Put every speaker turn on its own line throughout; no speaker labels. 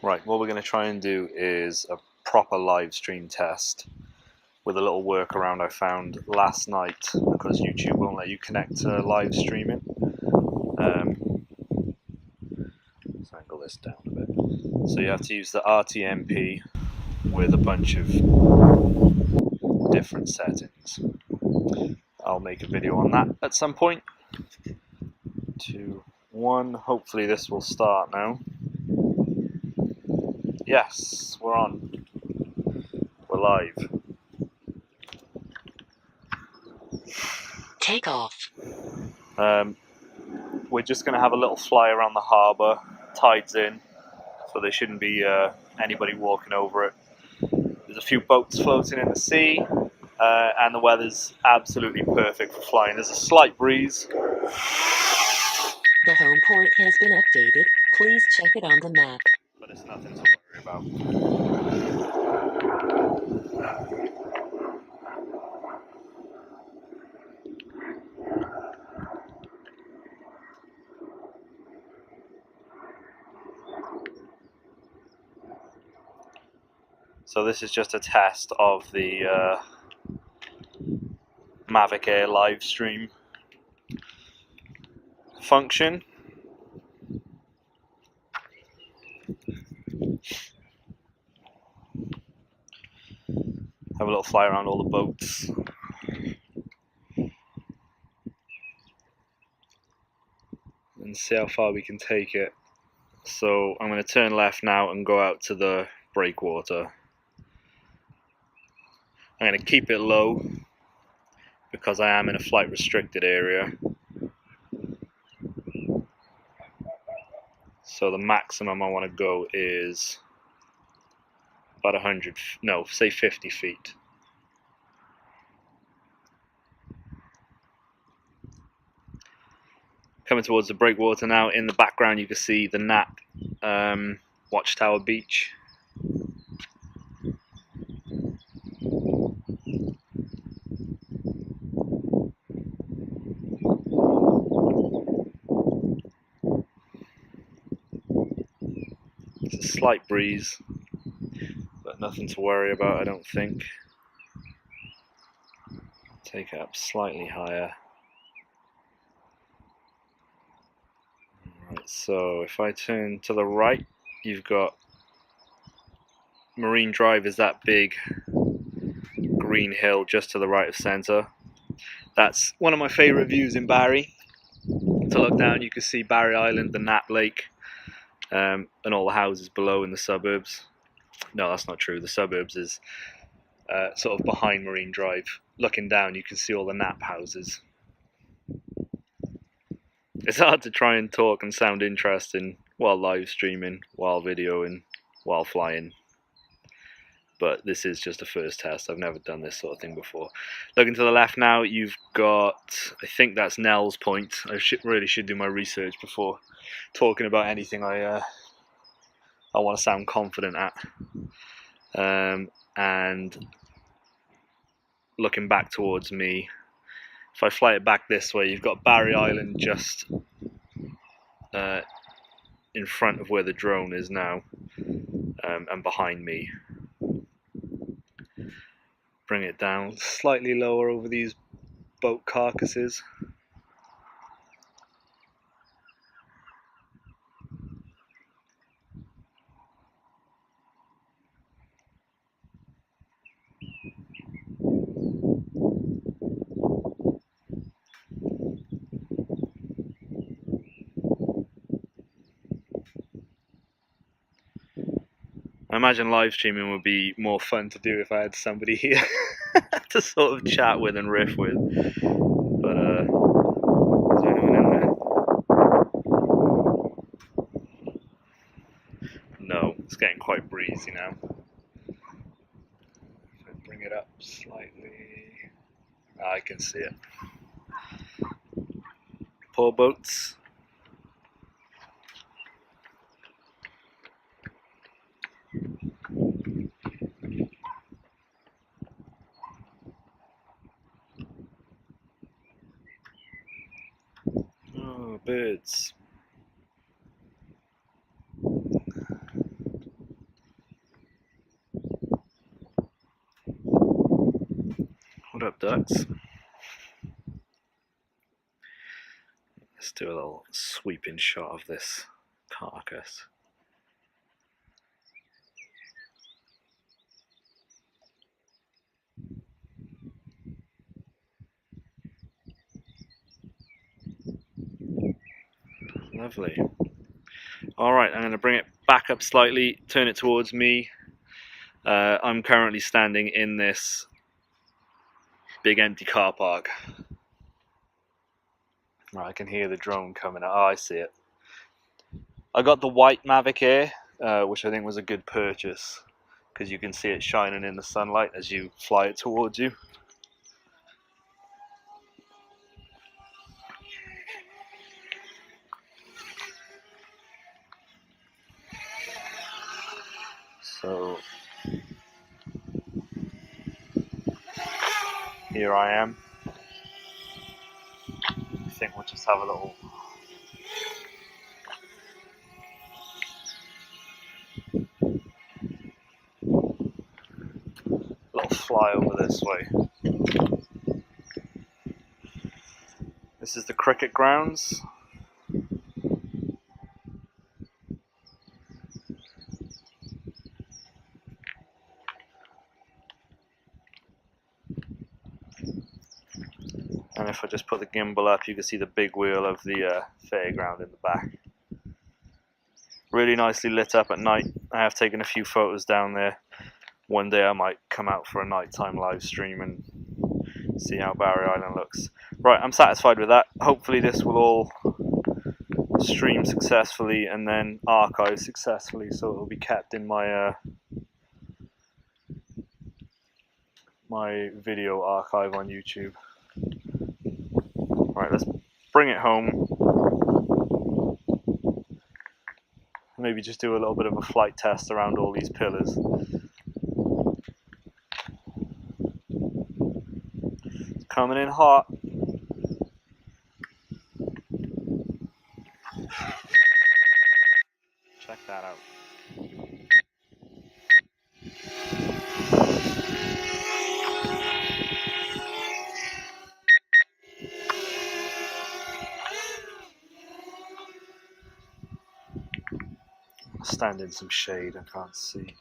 Right, what we're going to try and do is a proper live stream test with a little workaround I found last night because YouTube won't let you connect to live streaming. Let's angle this down a bit. So you have to use the RTMP with a bunch of different settings. I'll make a video on that at some point. 2, 1, hopefully this will start now. Yes, we're on. We're live.
Take off.
We're just going to have a little fly around the harbour. Tide's in, so there shouldn't be anybody walking over it. There's a few boats floating in the sea, and the weather's absolutely perfect for flying. There's a slight breeze.
The home port has been updated. Please check it on the map.
But it's nothing to worry about. So this is just a test of the Mavic Air live stream function. Have a little fly around all the boats. And see how far we can take it. So I'm going to turn left now and go out to the breakwater. I'm going to keep it low because I am in a flight restricted area. So the maximum I want to go is about 100, no, say 50 feet. Coming towards the breakwater now. In the background you can see the Nap Watchtower Beach. It's a slight breeze, but nothing to worry about, I don't think. Take it up slightly higher. Right, so if I turn to the right, you've got Marine Drive is that big green hill just to the right of centre. That's one of my favourite views in Barry. To look down you can see Barry Island, the Nap Lake, and all the houses below in the suburbs. No, that's not true. The suburbs is sort of behind Marine Drive. Looking down you can see all the Nap houses. It's hard to try and talk and sound interesting while live streaming, while videoing, while flying. But this is just a first test. I've never done this sort of thing before. Looking to the left now, you've got, I think that's Nell's Point. I really should do my research before talking about anything I want to sound confident at. And looking back towards me, if I fly it back this way, you've got Barry Island just in front of where the drone is now, and behind me. Bring it down slightly lower over these boat carcasses. I imagine live streaming would be more fun to do if I had somebody here to sort of chat with and riff with. But is there anyone in there? No, it's getting quite breezy now. If I bring it up slightly, I can see it. Poor boats. Oh, birds. What up, ducks? Let's do a little sweeping shot of this carcass. Lovely. Alright, I'm going to bring it back up slightly, turn it towards me. I'm currently standing in this big empty car park. Right, I can hear the drone coming out. Oh, I see it. I got the white Mavic Air, which I think was a good purchase, because you can see it shining in the sunlight as you fly it towards you. So here I am. I think we'll just have a little fly over this way. This is the cricket grounds. And if I just put the gimbal up, you can see the big wheel of the fairground in the back. Really nicely lit up at night. I have taken a few photos down there. One day I might come out for a nighttime live stream and see how Barry Island looks. Right, I'm satisfied with that. Hopefully this will all stream successfully and then archive successfully, so it will be kept in my my video archive on YouTube. Right, let's bring it home. Maybe just do a little bit of a flight test around all these pillars. It's coming in hot. Check that out. I'll stand in some shade, I can't see.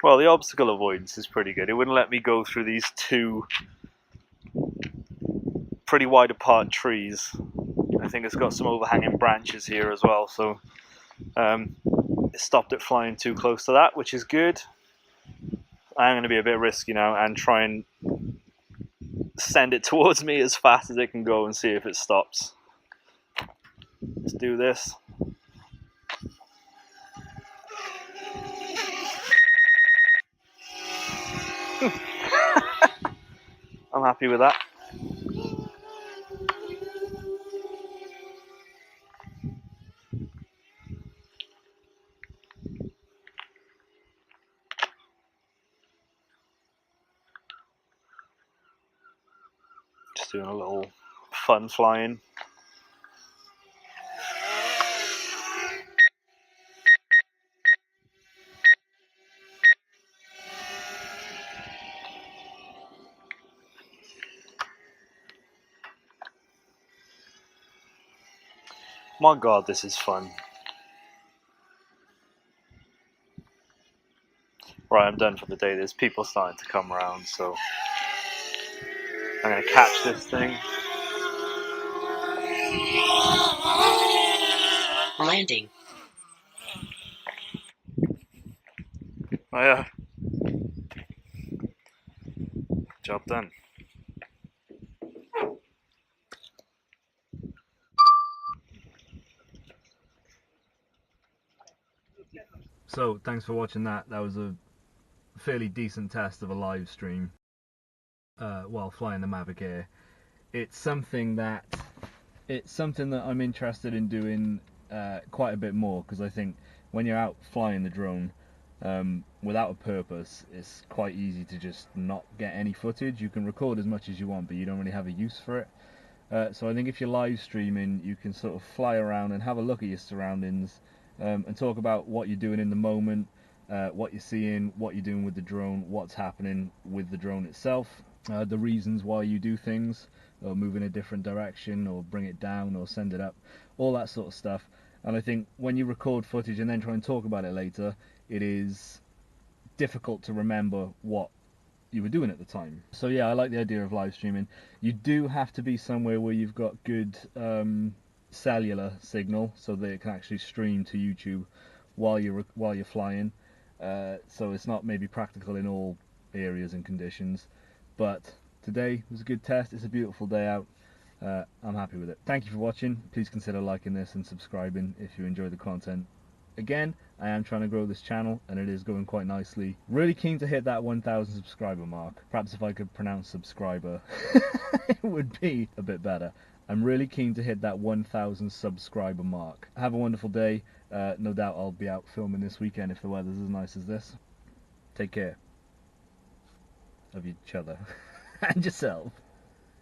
Well, the obstacle avoidance is pretty good. It wouldn't let me go through these two pretty wide apart trees. I think it's got some overhanging branches here as well, so it stopped it flying too close to that, which is good. I'm going to be a bit risky now and try and send it towards me as fast as it can go and see if it stops. Let's do this. I'm happy with that. Just doing a little fun flying. My God, this is fun. Right, I'm done for the day. There's people starting to come around, so I'm going to catch this thing.
Landing.
Oh yeah. Job done. So thanks for watching that. That was a fairly decent test of a live stream while flying the Mavic Air. It's something that I'm interested in doing quite a bit more, because I think when you're out flying the drone without a purpose, it's quite easy to just not get any footage. You can record as much as you want, but you don't really have a use for it. So I think if you're live streaming, you can sort of fly around and have a look at your surroundings and talk about what you're doing in the moment, what you're seeing, what you're doing with the drone, what's happening with the drone itself, the reasons why you do things, or move in a different direction, or bring it down, or send it up, all that sort of stuff. And I think when you record footage and then try and talk about it later, it is difficult to remember what you were doing at the time. So yeah, I like the idea of live streaming. You do have to be somewhere where you've got good cellular signal, so that it can actually stream to YouTube while you're flying. So it's not maybe practical in all areas and conditions, but today was a good test. It's a beautiful day out. I'm happy with it. Thank you for watching. Please consider liking this and subscribing if you enjoy the content. Again, I am trying to grow this channel, and it is going quite nicely. Really keen to hit that 1,000 subscriber mark. Perhaps if I could pronounce subscriber, it would be a bit better. I'm really keen to hit that 1,000 subscriber mark. Have a wonderful day. No doubt I'll be out filming this weekend if the weather's as nice as this. Take care of each other and yourself.